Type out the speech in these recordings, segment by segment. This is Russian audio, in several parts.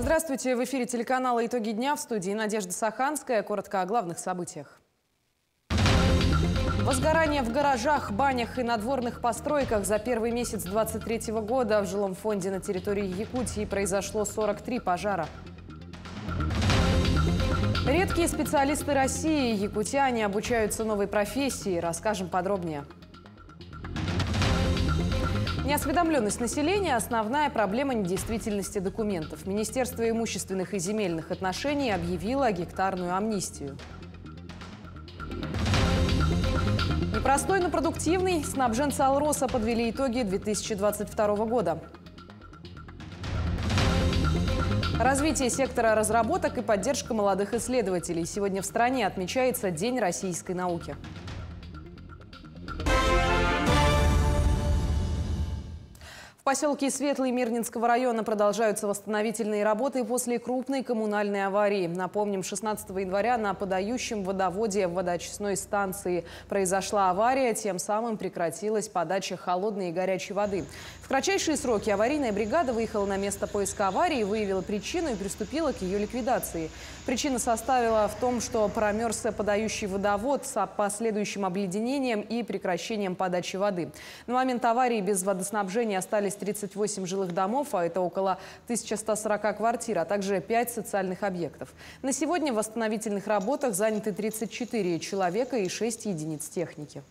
Здравствуйте! В эфире телеканала «Итоги дня», в студии Надежда Саханская. Коротко о главных событиях. Возгорание в гаражах, банях и надворных постройках за первый месяц 2023 года в жилом фонде на территории Якутии произошло 43 пожара. Редкие специалисты России, якутяне, обучаются новой профессии. Расскажем подробнее. Неосведомленность населения – основная проблема недействительности документов. Министерство имущественных и земельных отношений объявило гектарную амнистию. Непростой, но продуктивный. Снабженцы «Алроса» подвели итоги 2022 года. Развитие сектора разработок и поддержка молодых исследователей. Сегодня в стране отмечается День российской науки. В поселке Светлый Мирнинского района продолжаются восстановительные работы после крупной коммунальной аварии. Напомним, 16 января на подающем водоводе водоочистной станции произошла авария, тем самым прекратилась подача холодной и горячей воды. В кратчайшие сроки аварийная бригада выехала на место поиска аварии, выявила причину и приступила к ее ликвидации. Причина составила в том, что промерз подающий водовод с последующим обледенением и прекращением подачи воды. На момент аварии без водоснабжения остались 38 жилых домов, а это около 1140 квартир, а также 5 социальных объектов. На сегодня в восстановительных работах заняты 34 человека и 6 единиц техники.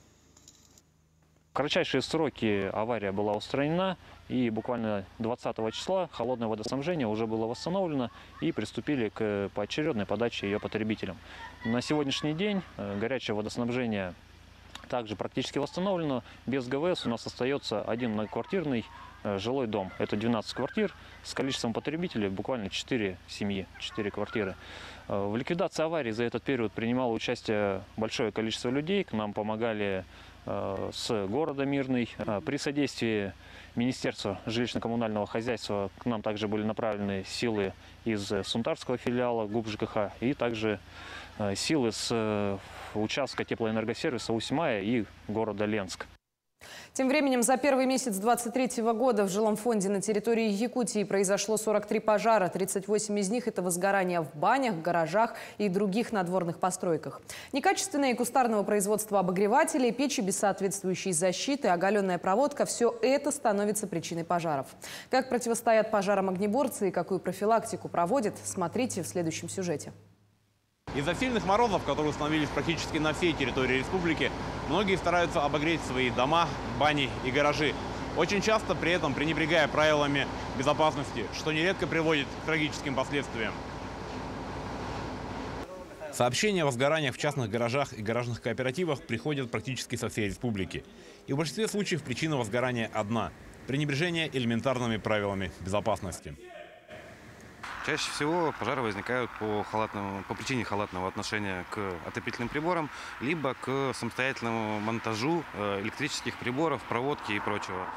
В кратчайшие сроки авария была устранена, и буквально 20 числа холодное водоснабжение уже было восстановлено и приступили к поочередной подаче ее потребителям. На сегодняшний день горячее водоснабжение также практически восстановлено. Без ГВС у нас остается один многоквартирный жилой дом. Это 12 квартир с количеством потребителей буквально 4 семьи, 4 квартиры. В ликвидации аварии за этот период принимало участие большое количество людей. К нам помогали с города Мирный. При содействии Министерства жилищно-коммунального хозяйства к нам также были направлены силы из Сунтарского филиала ГУП ЖКХ и также силы с участка теплоэнергосервиса Усть-Мая и города Ленск. Тем временем за первый месяц 2023 года в жилом фонде на территории Якутии произошло 43 пожара. 38 из них – это возгорания в банях, гаражах и других надворных постройках. Некачественное и кустарного производства обогревателей, печи без соответствующей защиты, оголенная проводка – все это становится причиной пожаров. Как противостоят пожарам огнеборцы и какую профилактику проводят, смотрите в следующем сюжете. Из-за сильных морозов, которые установились практически на всей территории республики, многие стараются обогреть свои дома, бани и гаражи. Очень часто при этом пренебрегая правилами безопасности, что нередко приводит к трагическим последствиям. Сообщения о возгораниях в частных гаражах и гаражных кооперативах приходят практически со всей республики. И в большинстве случаев причина возгорания одна – пренебрежение элементарными правилами безопасности. Чаще всего пожары возникают по причине халатного отношения к отопительным приборам, либо к самостоятельному монтажу электрических приборов, проводки и прочего.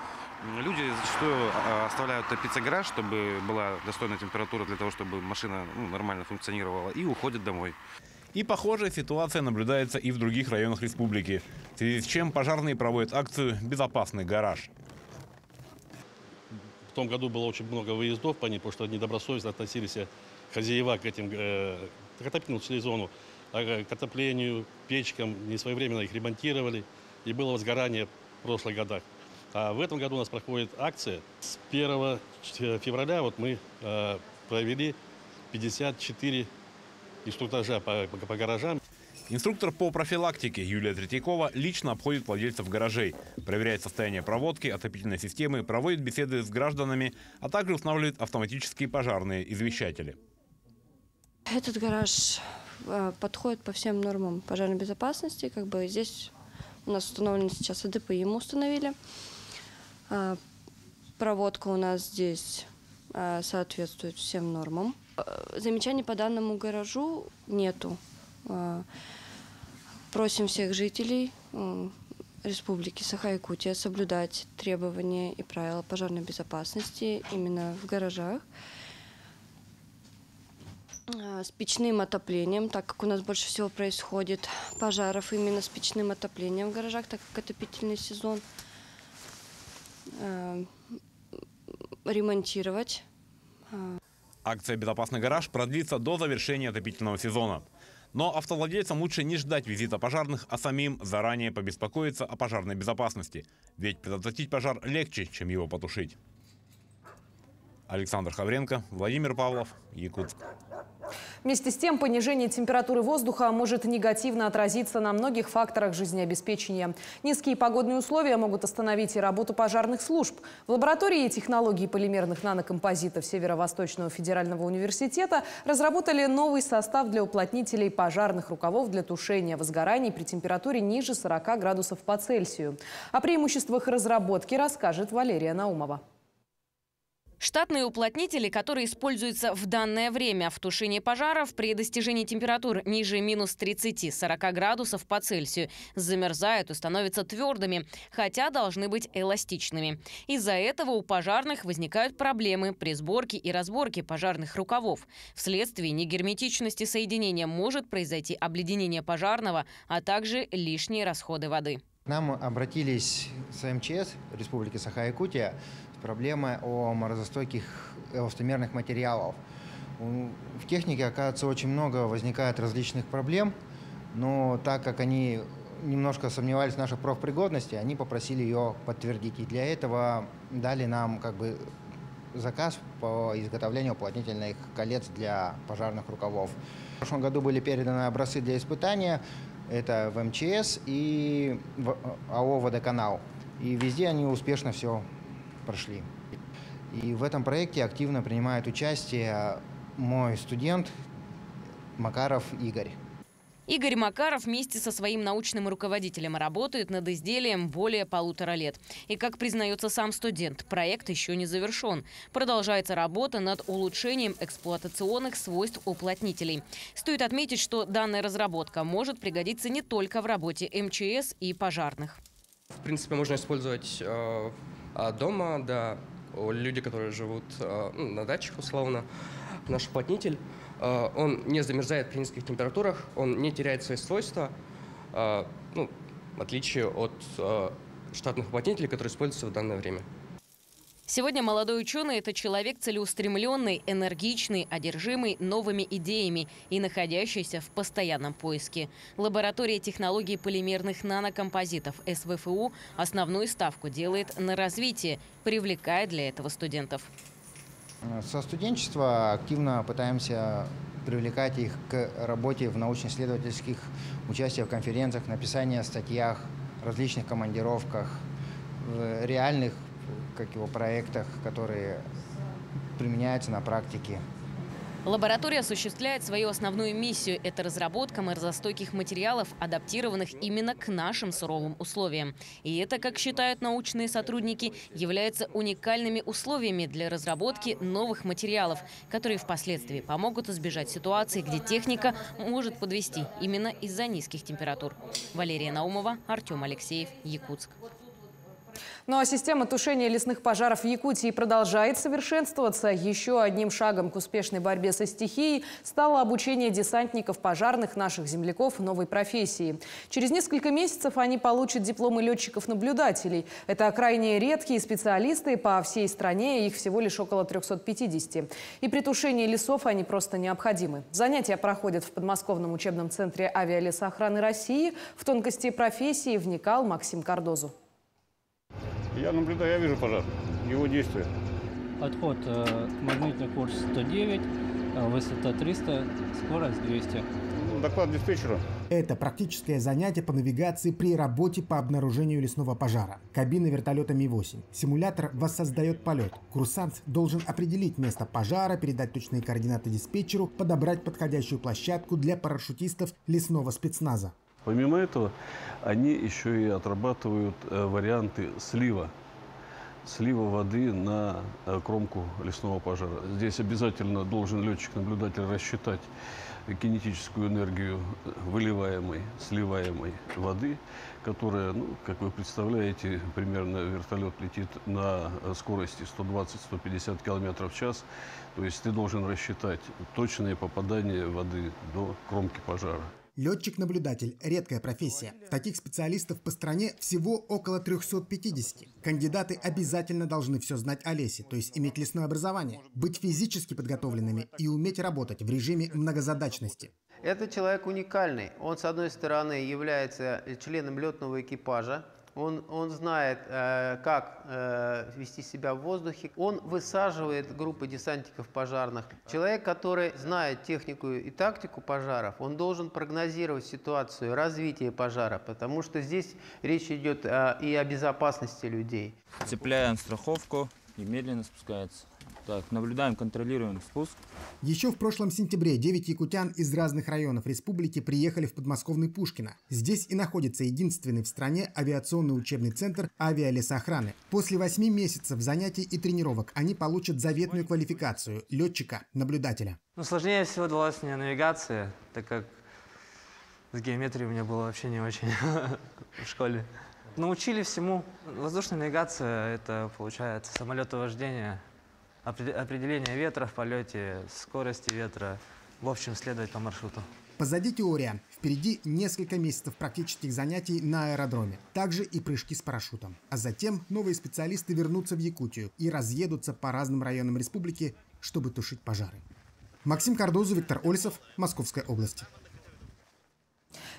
Люди зачастую оставляют топиться гараж, чтобы была достойная температура для того, чтобы машина нормально функционировала, и уходят домой. И похожая ситуация наблюдается и в других районах республики, в связи с чем пожарные проводят акцию «Безопасный гараж». В том году было очень много выездов по ней, потому что недобросовестно относились хозяева к этим к отопительному сезону, к отоплению, печкам, несвоевременно их ремонтировали, и было возгорание в прошлых годах. А в этом году у нас проходит акция. С 1 февраля мы провели 54 инструктажа по гаражам. Инструктор по профилактике Юлия Третьякова лично обходит владельцев гаражей, проверяет состояние проводки, отопительной системы, проводит беседы с гражданами, а также устанавливает автоматические пожарные извещатели. Этот гараж подходит по всем нормам пожарной безопасности. Здесь у нас установлено сейчас АДПИ, мы установили. Проводка у нас здесь соответствует всем нормам. Замечаний по данному гаражу нету. Просим всех жителей Республики Саха-Якутия соблюдать требования и правила пожарной безопасности именно в гаражах. С печным отоплением, так как у нас больше всего происходит пожаров именно с печным отоплением в гаражах, так как отопительный сезон. Ремонтировать. Акция «Безопасный гараж» продлится до завершения отопительного сезона. Но автовладельцам лучше не ждать визита пожарных, а самим заранее побеспокоиться о пожарной безопасности. Ведь предотвратить пожар легче, чем его потушить. Александр Хавренко, Владимир Павлов, Якутск. Вместе с тем, понижение температуры воздуха может негативно отразиться на многих факторах жизнеобеспечения. Низкие погодные условия могут остановить и работу пожарных служб. В лаборатории технологий полимерных нанокомпозитов Северо-Восточного федерального университета разработали новый состав для уплотнителей пожарных рукавов для тушения возгораний при температуре ниже 40 градусов по Цельсию. О преимуществах разработки расскажет Валерия Наумова. Штатные уплотнители, которые используются в данное время в тушении пожаров при достижении температур ниже минус 30-40 градусов по Цельсию, замерзают и становятся твердыми, хотя должны быть эластичными. Из-за этого у пожарных возникают проблемы при сборке и разборке пожарных рукавов. Вследствие негерметичности соединения может произойти обледенение пожарного, а также лишние расходы воды. К нам обратились с МЧС Республики Саха-Якутия с проблемой о морозостойких эластомерных материалов. В технике, оказывается, очень много возникает различных проблем, но так как они немножко сомневались в нашей профпригодности, они попросили ее подтвердить. И для этого дали нам заказ по изготовлению уплотнительных колец для пожарных рукавов. В прошлом году были переданы образцы для испытания. Это в МЧС и в АО «Водоканал». И везде они успешно все прошли. И в этом проекте активно принимает участие мой студент Макаров Игорь. Игорь Макаров вместе со своим научным руководителем работает над изделием более 1,5 лет. И, как признается сам студент, проект еще не завершен. Продолжается работа над улучшением эксплуатационных свойств уплотнителей. Стоит отметить, что данная разработка может пригодиться не только в работе МЧС и пожарных. В принципе, можно использовать дома, да, люди, которые живут на дачах, условно. Наш уплотнитель, он не замерзает при низких температурах, он не теряет свои свойства, в отличие от штатных уплотнителей, которые используются в данное время. Сегодня молодой ученый – это человек целеустремленный, энергичный, одержимый новыми идеями и находящийся в постоянном поиске. Лаборатория технологий полимерных нанокомпозитов СВФУ основную ставку делает на развитие, привлекая для этого студентов. Со студенчества активно пытаемся привлекать их к работе в научно-исследовательских, участии в конференциях, написании статьях, различных командировках, в реальных проектах, которые применяются на практике. Лаборатория осуществляет свою основную миссию – это разработка морозостойких материалов, адаптированных именно к нашим суровым условиям. И это, как считают научные сотрудники, является уникальными условиями для разработки новых материалов, которые впоследствии помогут избежать ситуации, где техника может подвести именно из-за низких температур. Валерия Наумова, Артем Алексеев, Якутск. Ну а система тушения лесных пожаров в Якутии продолжает совершенствоваться. Еще одним шагом к успешной борьбе со стихией стало обучение десантников пожарных наших земляков новой профессии. Через несколько месяцев они получат дипломы летчиков-наблюдателей. Это крайне редкие специалисты по всей стране, их всего лишь около 350. И при тушении лесов они просто необходимы. Занятия проходят в подмосковном учебном центре авиалесоохраны России. В тонкости профессии вникал Максим Кардозу. Я наблюдаю, я вижу пожар, его действия. Отход магнитный курс 109, высота 300, скорость 200. Доклад диспетчера. Это практическое занятие по навигации при работе по обнаружению лесного пожара. Кабина вертолета Ми-8. Симулятор воссоздает полет. Курсант должен определить место пожара, передать точные координаты диспетчеру, подобрать подходящую площадку для парашютистов лесного спецназа. Помимо этого, они еще и отрабатывают варианты слива воды на кромку лесного пожара. Здесь обязательно должен летчик-наблюдатель рассчитать кинетическую энергию выливаемой, сливаемой воды, которая, как вы представляете, примерно вертолет летит на скорости 120-150 км в час. То есть ты должен рассчитать точное попадание воды до кромки пожара. Летчик-наблюдатель – редкая профессия. Таких специалистов по стране всего около 350. Кандидаты обязательно должны все знать о лесе, то есть иметь лесное образование, быть физически подготовленными и уметь работать в режиме многозадачности. Этот человек уникальный. Он, с одной стороны, является членом летного экипажа. Он знает, как вести себя в воздухе. Он высаживает группы десантников пожарных. Человек, который знает технику и тактику пожаров, он должен прогнозировать ситуацию развития пожара, потому что здесь речь идет и о безопасности людей. Цепляем страховку и медленно спускается. Так, наблюдаем, контролируем спуск. Еще в прошлом сентябре 9 якутян из разных районов республики приехали в подмосковный Пушкино. Здесь и находится единственный в стране авиационный учебный центр авиалесоохраны. После 8 месяцев занятий и тренировок они получат заветную квалификацию летчика-наблюдателя. Сложнее всего далась мне навигация, так как с геометрией у меня было вообще не очень в школе. Научили всему. Воздушная навигация – это, получается, самолетовождение. Определение ветра в полете, скорости ветра, в общем, следовать по маршруту. Позади теория, впереди несколько месяцев практических занятий на аэродроме, также и прыжки с парашютом. А затем новые специалисты вернутся в Якутию и разъедутся по разным районам республики, чтобы тушить пожары. Максим Кардузов, Виктор Ольсов, Московская область.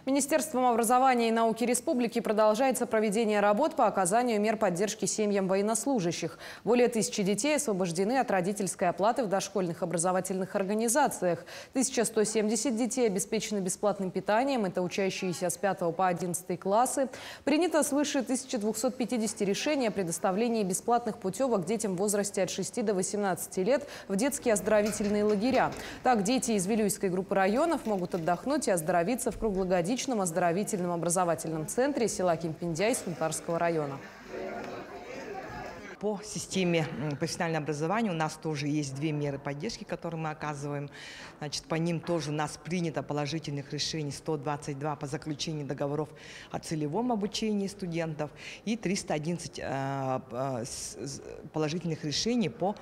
Министерством образования и науки республики продолжается проведение работ по оказанию мер поддержки семьям военнослужащих. Более 1000 детей освобождены от родительской оплаты в дошкольных образовательных организациях. 1170 детей обеспечены бесплатным питанием. Это учащиеся с 5 по 11 классы. Принято свыше 1250 решений о предоставлении бесплатных путевок детям в возрасте от 6 до 18 лет в детские оздоровительные лагеря. Так, дети из Вилюйской группы районов могут отдохнуть и оздоровиться в круглогодичном оздоровительном образовательном центре села Кемпиндяй Сунтарского района. По системе профессионального образования у нас тоже есть 2 меры поддержки, которые мы оказываем. Значит, по ним тоже у нас принято положительных решений 122 по заключению договоров о целевом обучении студентов и 311 положительных решений по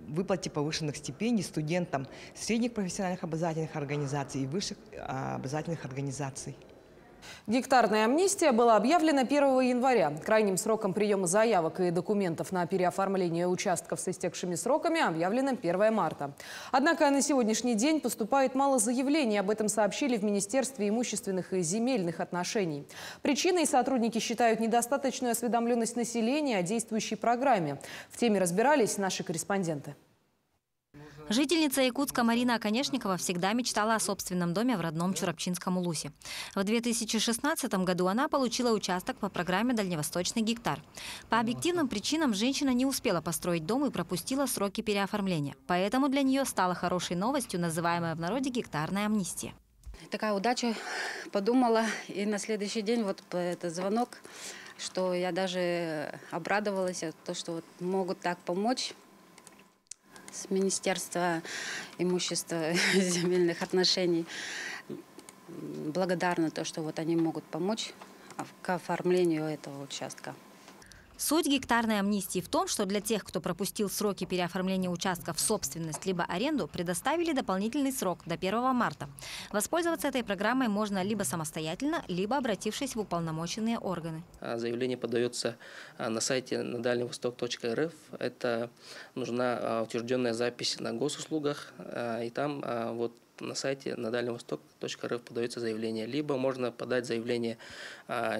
выплате повышенных стипендий студентам средних профессиональных образовательных организаций и высших образовательных организаций. Гектарная амнистия была объявлена 1 января. Крайним сроком приема заявок и документов на переоформление участков с истекшими сроками объявлено 1 марта. Однако на сегодняшний день поступает мало заявлений. Об этом сообщили в Министерстве имущественных и земельных отношений. Причиной сотрудники считают недостаточную осведомленность населения о действующей программе. В теме разбирались наши корреспонденты. Жительница Якутска Марина Оконешникова всегда мечтала о собственном доме в родном Чурапчинском Улусе. В 2016 году она получила участок по программе «Дальневосточный гектар». По объективным причинам женщина не успела построить дом и пропустила сроки переоформления. Поэтому для нее стала хорошей новостью называемая в народе гектарная амнистия. Такая удача, подумала, и на следующий день вот этот звонок, что я даже обрадовалась, то, что вот могут так помочь. С Министерства имущества и земельных отношений благодарна то, что вот они могут помочь к оформлению этого участка. Суть гектарной амнистии в том, что для тех, кто пропустил сроки переоформления участков в собственность либо аренду, предоставили дополнительный срок до 1 марта. Воспользоваться этой программой можно либо самостоятельно, либо обратившись в уполномоченные органы. Заявление подается на сайте на дальневосток.рф. Это нужна утвержденная запись на госуслугах, и там вот на сайте на дальневосток.рф подается заявление. Либо можно подать заявление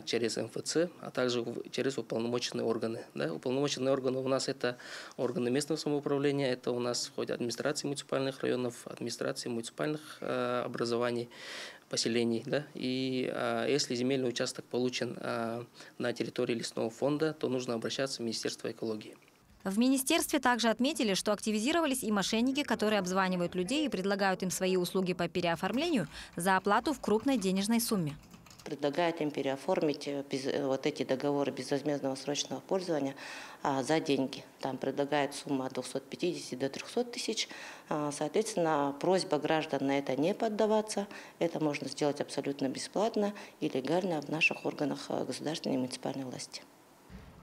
через МФЦ, а также через уполномоченные органы. Да? Уполномоченные органы у нас это органы местного самоуправления, это у нас входят администрации муниципальных районов, администрации муниципальных образований, поселений. Да? И если земельный участок получен на территории лесного фонда, то нужно обращаться в Министерство экологии. В министерстве также отметили, что активизировались и мошенники, которые обзванивают людей и предлагают им свои услуги по переоформлению за оплату в крупной денежной сумме. Предлагают им переоформить вот эти договоры безвозмездного срочного пользования за деньги. Там предлагают сумму от 250 до 300 тысяч. Соответственно, просьба граждан на это не поддаваться. Это можно сделать абсолютно бесплатно и легально в наших органах государственной и муниципальной власти.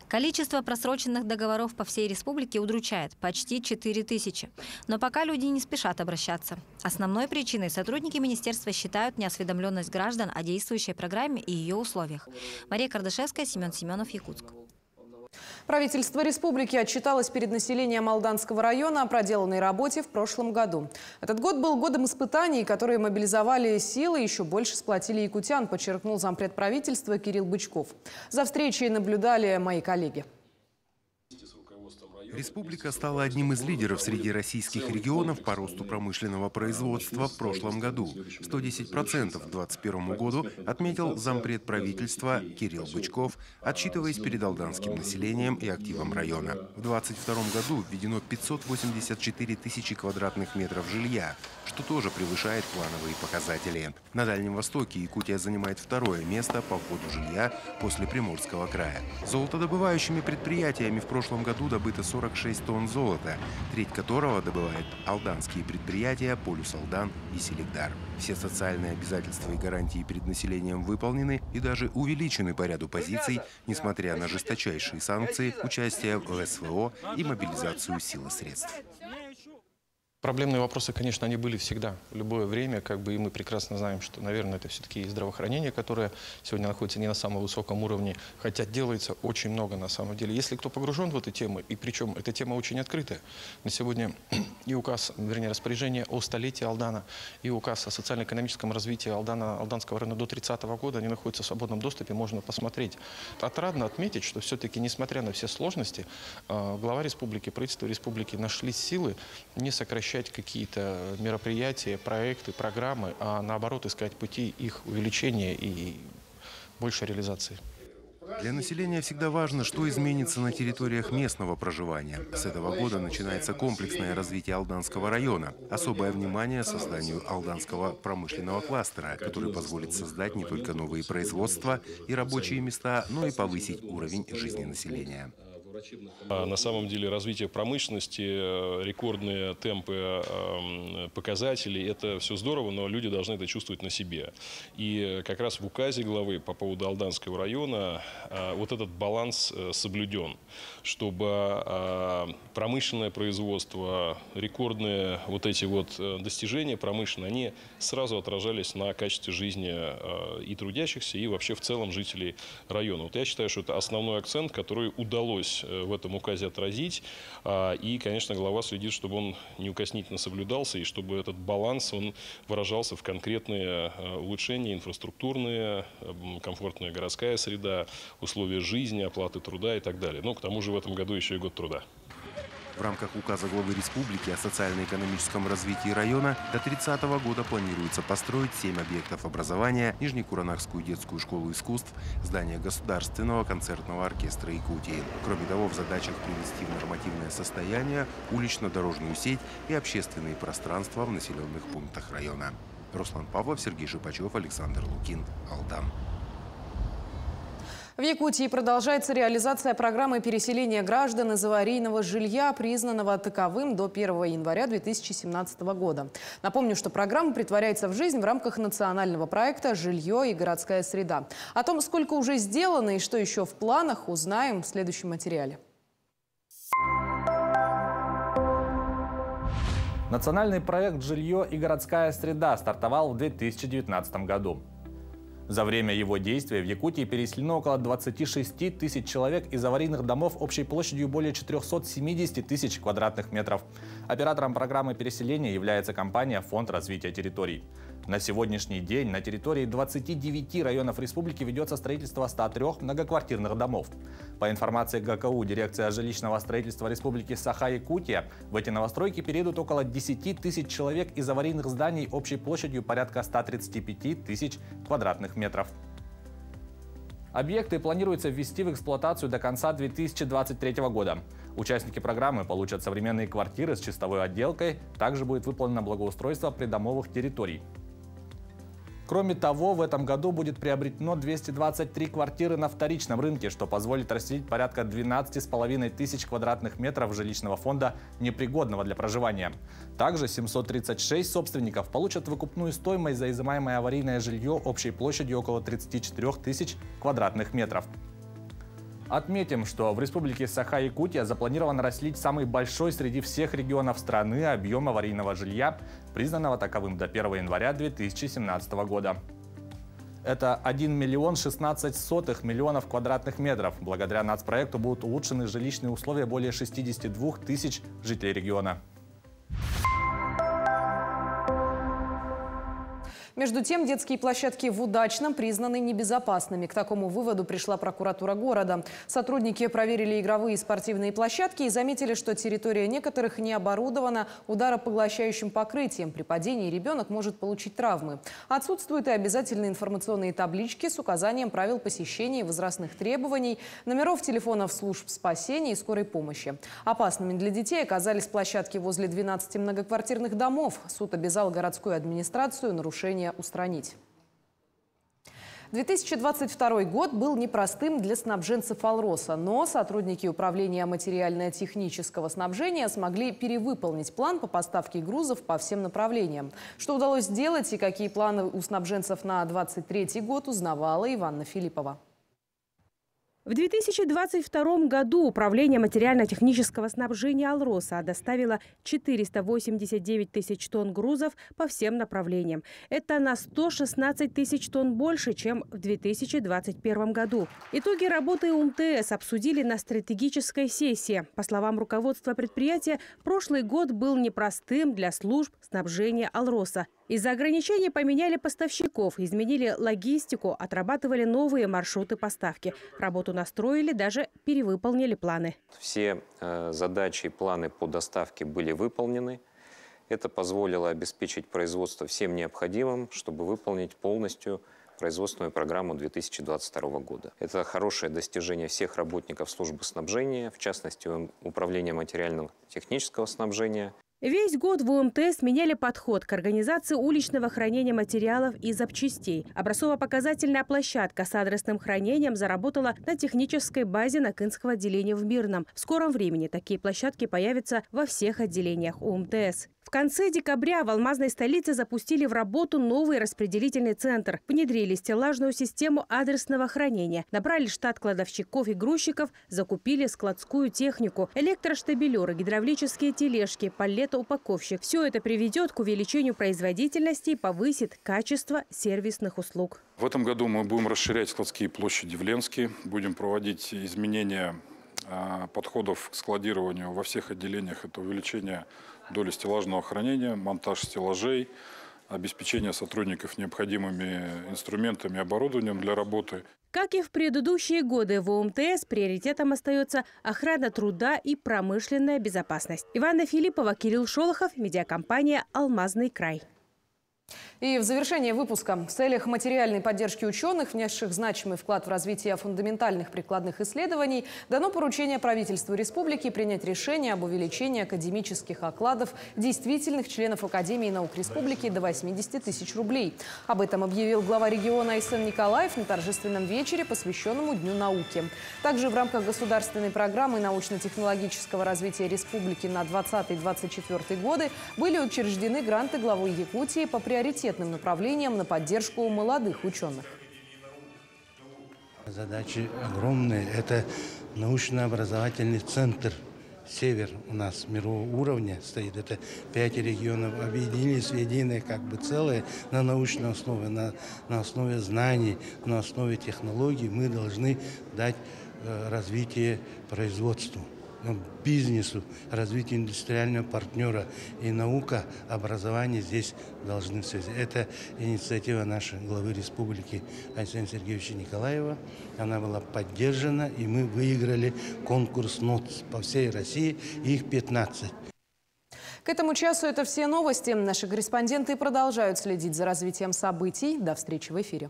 Количество просроченных договоров по всей республике удручает – почти 4000. Но пока люди не спешат обращаться. Основной причиной сотрудники министерства считают неосведомленность граждан о действующей программе и ее условиях. Мария Кардашевская, Семен Семенов, Якутск. Правительство республики отчиталось перед населением Алданского района о проделанной работе в прошлом году. Этот год был годом испытаний, которые мобилизовали силы и еще больше сплотили якутян, подчеркнул зампред правительства Кирилл Бычков. За встречей наблюдали мои коллеги. Республика стала одним из лидеров среди российских регионов по росту промышленного производства в прошлом году. 110% к 2021 году отметил зампред правительства Кирилл Бычков, отчитываясь перед алданским населением и активом района. В 2022 году введено 584 тысячи квадратных метров жилья, что тоже превышает плановые показатели. На Дальнем Востоке Якутия занимает второе место по вводу жилья после Приморского края. Золотодобывающими предприятиями в прошлом году добыто 46 тонн золота, треть которого добывают алданские предприятия «Полюс Алдан» и «Селигдар». Все социальные обязательства и гарантии перед населением выполнены и даже увеличены по ряду позиций, несмотря на жесточайшие санкции, участие в СВО и мобилизацию сил и средств. Проблемные вопросы, конечно, они были всегда, в любое время, и мы прекрасно знаем, что, наверное, это все-таки здравоохранение, которое сегодня находится не на самом высоком уровне, хотя делается очень много на самом деле. Если кто погружен в эту тему, и причем эта тема очень открытая, на сегодня и указ, вернее, распоряжение о столетии Алдана, и указ о социально-экономическом развитии Алданского района до 30-го года, они находятся в свободном доступе, можно посмотреть. Отрадно отметить, что все-таки, несмотря на все сложности, глава республики, правительство республики нашли силы не сокращать какие-то мероприятия, проекты, программы, а наоборот искать пути их увеличения и большей реализации. Для населения всегда важно, что изменится на территориях местного проживания. С этого года начинается комплексное развитие Алданского района. Особое внимание созданию Алданского промышленного кластера, который позволит создать не только новые производства и рабочие места, но и повысить уровень жизни населения. На самом деле развитие промышленности, рекордные темпы показателей – это все здорово, но люди должны это чувствовать на себе. И как раз в указе главы по поводу Алданского района вот этот баланс соблюден, чтобы промышленное производство, рекордные вот эти вот достижения промышленные, они сразу отражались на качестве жизни и трудящихся, и вообще в целом жителей района. Вот я считаю, что это основной акцент, который удалось в этом указе отразить. И, конечно, глава следит, чтобы он неукоснительно соблюдался, и чтобы этот баланс он выражался в конкретные улучшения инфраструктурные, комфортная городская среда, условия жизни, оплаты труда и так далее. Но к тому же в этом году еще и год труда. В рамках указа главы республики о социально-экономическом развитии района до 30 года планируется построить 7 объектов образования, Нижнекуранахскую детскую школу искусств, здание Государственного концертного оркестра Якутии. Кроме того, в задачах привести в нормативное состояние улично-дорожную сеть и общественные пространства в населенных пунктах района. Руслан Павлов, Сергей Шипачев, Александр Лукин, Алдан. В Якутии продолжается реализация программы переселения граждан из аварийного жилья, признанного таковым до 1 января 2017 года. Напомню, что программа претворяется в жизнь в рамках национального проекта «Жилье и городская среда». О том, сколько уже сделано и что еще в планах, узнаем в следующем материале. Национальный проект «Жилье и городская среда» стартовал в 2019 году. За время его действия в Якутии переселено около 26 тысяч человек из аварийных домов общей площадью более 470 тысяч квадратных метров. Оператором программы переселения является компания «Фонд развития территорий». На сегодняшний день на территории 29 районов республики ведется строительство 103 многоквартирных домов. По информации ГКУ «Дирекция жилищного строительства Республики Саха-Якутия», в эти новостройки перейдут около 10 тысяч человек из аварийных зданий общей площадью порядка 135 тысяч квадратных метров. Объекты планируется ввести в эксплуатацию до конца 2023 года. Участники программы получат современные квартиры с чистовой отделкой, также будет выполнено благоустройство придомовых территорий. Кроме того, в этом году будет приобретено 223 квартиры на вторичном рынке, что позволит расселить порядка 12,5 тысяч квадратных метров жилищного фонда, непригодного для проживания. Также 736 собственников получат выкупную стоимость за изымаемое аварийное жилье общей площадью около 34 тысяч квадратных метров. Отметим, что в Республике Саха-Якутия запланировано расселить самый большой среди всех регионов страны объем аварийного жилья, признанного таковым до 1 января 2017 года. Это 1 миллион 16 сотых миллионов квадратных метров. Благодаря нацпроекту будут улучшены жилищные условия более 62 тысяч жителей региона. Между тем, детские площадки в Удачном признаны небезопасными. К такому выводу пришла прокуратура города. Сотрудники проверили игровые и спортивные площадки и заметили, что территория некоторых не оборудована ударопоглощающим покрытием. При падении ребенок может получить травмы. Отсутствуют и обязательные информационные таблички с указанием правил посещения и возрастных требований, номеров телефонов служб спасения и скорой помощи. Опасными для детей оказались площадки возле 12 многоквартирных домов. Суд обязал городскую администрацию нарушения устранить. 2022 год был непростым для снабженцев «Алроса», но сотрудники управления материально-технического снабжения смогли перевыполнить план по поставке грузов по всем направлениям. Что удалось сделать и какие планы у снабженцев на 2023 год, узнавала Иванна Филиппова. В 2022 году Управление материально-технического снабжения «Алроса» доставило 489 тысяч тонн грузов по всем направлениям. Это на 116 тысяч тонн больше, чем в 2021 году. Итоги работы УМТС обсудили на стратегической сессии. По словам руководства предприятия, прошлый год был непростым для служб снабжения «Алроса». Из-за ограничений поменяли поставщиков, изменили логистику, отрабатывали новые маршруты поставки. Работу настроили, даже перевыполнили планы. Все задачи и планы по доставке были выполнены. Это позволило обеспечить производство всем необходимым, чтобы выполнить полностью производственную программу 2022 года. Это хорошее достижение всех работников службы снабжения, в частности, Управления материально-технического снабжения. Весь год в УМТС меняли подход к организации уличного хранения материалов и запчастей. Образцово-показательная площадка с адресным хранением заработала на технической базе Накынского отделения в Мирном. В скором времени такие площадки появятся во всех отделениях УМТС. В конце декабря в алмазной столице запустили в работу новый распределительный центр. Внедрили стеллажную систему адресного хранения. Набрали штат кладовщиков и грузчиков, закупили складскую технику, электроштабелеры, гидравлические тележки, паллетоупаковщик. Все это приведет к увеличению производительности и повысит качество сервисных услуг. В этом году мы будем расширять складские площади в Ленске, будем проводить изменения подходов к складированию во всех отделениях. Это увеличение доли стеллажного хранения, монтаж стеллажей, обеспечение сотрудников необходимыми инструментами и оборудованием для работы. Как и в предыдущие годы, в УМТС приоритетом остается охрана труда и промышленная безопасность. Иванна Филиппова, Кирилл Шолохов, медиакомпания «Алмазный край». И в завершение выпуска. В целях материальной поддержки ученых, внесших значимый вклад в развитие фундаментальных прикладных исследований, дано поручение правительству республики принять решение об увеличении академических окладов действительных членов Академии наук республики до 80 тысяч рублей. Об этом объявил глава региона Айсен Николаев на торжественном вечере, посвященному Дню науки. Также в рамках государственной программы научно-технологического развития республики на 2020-2024 годы были учреждены гранты главы Якутии по приоритетным направлениям на поддержку молодых ученых. Задачи огромные. Это научно-образовательный центр. Север у нас мирового уровня стоит. Это 5 регионов объединились в единое целое на научной основе, на основе знаний, на основе технологий. Мы должны дать развитие производству, бизнесу, развитию индустриального партнера. И наука, образование здесь должны все. Это инициатива нашей главы республики Айсена Сергеевича Николаева. Она была поддержана, и мы выиграли конкурс НОТС по всей России. Их 15. К этому часу это все новости. Наши корреспонденты продолжают следить за развитием событий. До встречи в эфире.